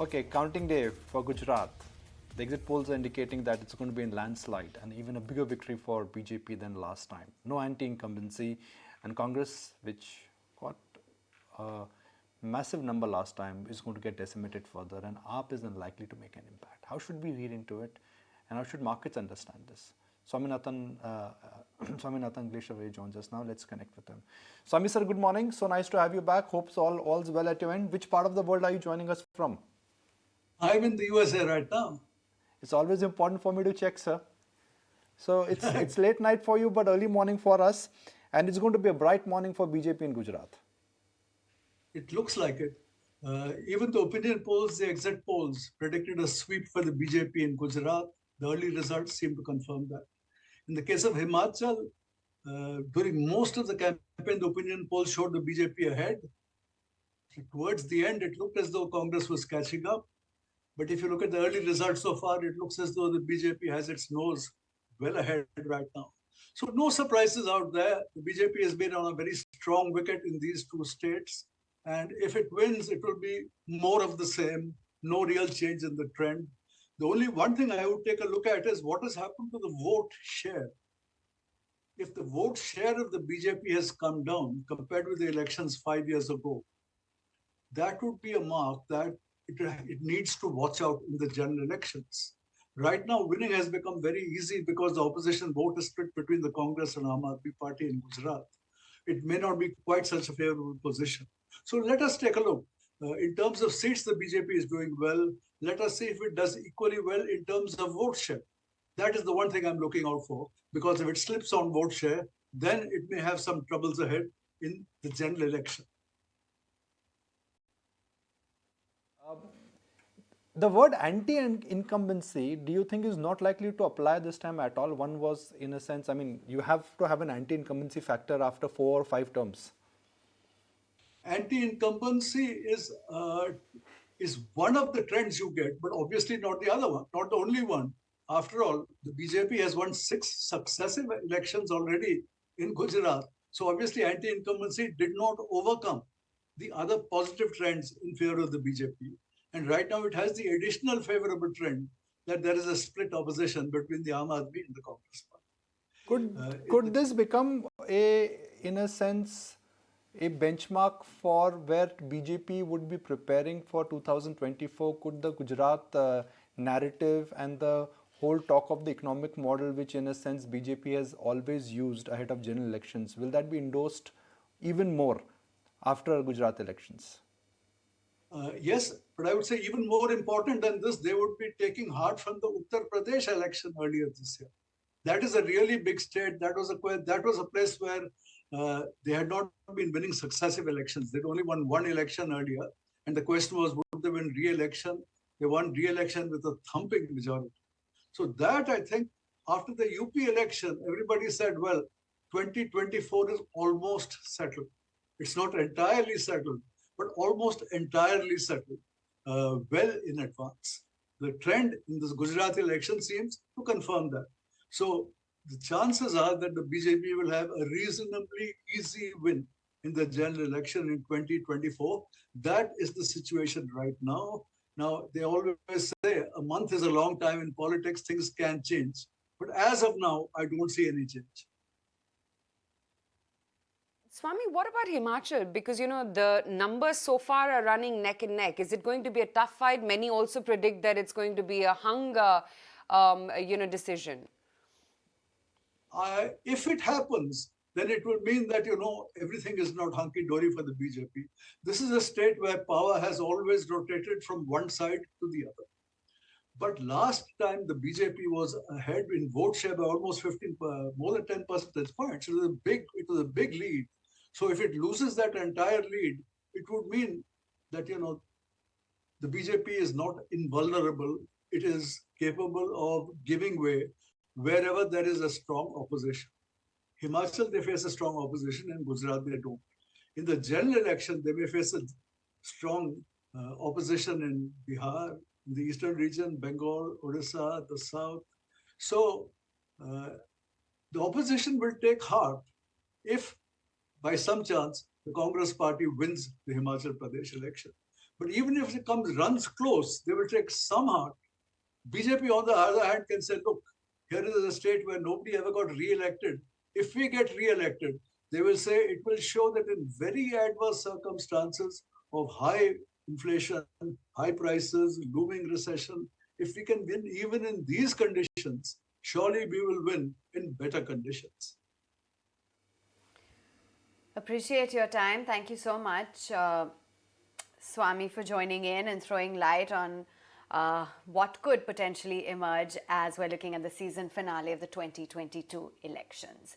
Okay, counting day for Gujarat. The exit polls are indicating that it's going to be in landslide and even a bigger victory for BJP than last time. No anti-incumbency, and Congress, which got a massive number last time, is going to get decimated further, and AAP is unlikely to make an impact. How should we read into it, and how should markets understand this? Swaminathan Aiyar joins us now. Let's connect with him. Swami sir, good morning. So nice to have you back. Hopes all's well at your end. Which part of the world are you joining us from? I'm in the USA right now. It's always important for me to check, sir. So it's late night for you, but early morning for us, and it's going to be a bright morning for BJP in Gujarat. It looks like it. Even the opinion polls, the exit polls, predicted a sweep for the BJP in Gujarat. The early results seem to confirm that. In the case of Himachal, during most of the campaign, the opinion polls showed the BJP ahead. Towards the end, it looked as though Congress was catching up. But if you look at the early results so far, it looks as though the BJP has its nose well ahead right now. So no surprises out there. The BJP has been on a very strong wicket in these two states. And if it wins, it will be more of the same, no real change in the trend. The only one thing I would take a look at is what has happened to the vote share. If the vote share of the BJP has come down compared with the elections 5 years ago, that would be a mark that it needs to watch out in the general elections. Right now, winning has become very easy because the opposition vote is split between the Congress and Aam Aadmi Party in Gujarat. It may not be quite such a favorable position. So let us take a look. In terms of seats, the BJP is doing well. Let us see if it does equally well in terms of vote share. That is the one thing I'm looking out for, because if it slips on vote share, then it may have some troubles ahead in the general election. The word anti-incumbency, do you think is not likely to apply this time at all? One was, in a sense, I mean, you have to have an anti-incumbency factor after 4 or 5 terms. Anti-incumbency is one of the trends you get, but obviously not the other one, not the only one. After all, the BJP has won 6 successive elections already in Gujarat. So obviously anti-incumbency did not overcome the other positive trends in favor of the BJP. And right now it has the additional favorable trend that there is a split opposition between the Aam Aadmi and the Congress party. Could this become in a sense, a benchmark for where BJP would be preparing for 2024? Could the Gujarat narrative and the whole talk of the economic model, which in a sense BJP has always used ahead of general elections, will that be endorsed even more after Gujarat elections? Yes, but I would say even more important than this, they would be taking heart from the Uttar Pradesh election earlier this year. That is a really big state. That was a place where they had not been winning successive elections. They'd only won one election earlier. And the question was, would they win re-election? They won re-election with a thumping majority. So that, I think, after the UP election, everybody said, well, 2024 is almost settled. It's not entirely settled, but almost entirely settled, well in advance. The trend in this Gujarati election seems to confirm that. So the chances are that the BJP will have a reasonably easy win in the general election in 2024. That is the situation right now. Now, they always say a month is a long time in politics, things can change. But as of now, I don't see any change. Swami, what about Himachal? Because, the numbers so far are running neck and neck. Is it going to be a tough fight? Many also predict that it's going to be a hung, decision. If it happens, then it will mean that, everything is not hunky-dory for the BJP. This is a state where power has always rotated from one side to the other. But last time the BJP was ahead in vote share by almost 15, more than 10 percentage points. It was a big lead. So if it loses that entire lead, it would mean that, the BJP is not invulnerable. It is capable of giving way wherever there is a strong opposition. Himachal, they face a strong opposition. In Gujarat, they don't. In the general election, they may face a strong opposition in Bihar, in the eastern region, Bengal, Odisha, the south. So the opposition will take heart if, by some chance, the Congress party wins the Himachal Pradesh election. But even if it runs close, they will take some heart. BJP, on the other hand, can say, look, here is a state where nobody ever got re-elected. If we get re-elected, they will say it will show that in very adverse circumstances of high inflation, high prices, looming recession, if we can win even in these conditions, surely we will win in better conditions. Appreciate your time. Thank you so much, Swami, for joining in and throwing light on what could potentially emerge as we're looking at the season finale of the 2022 elections.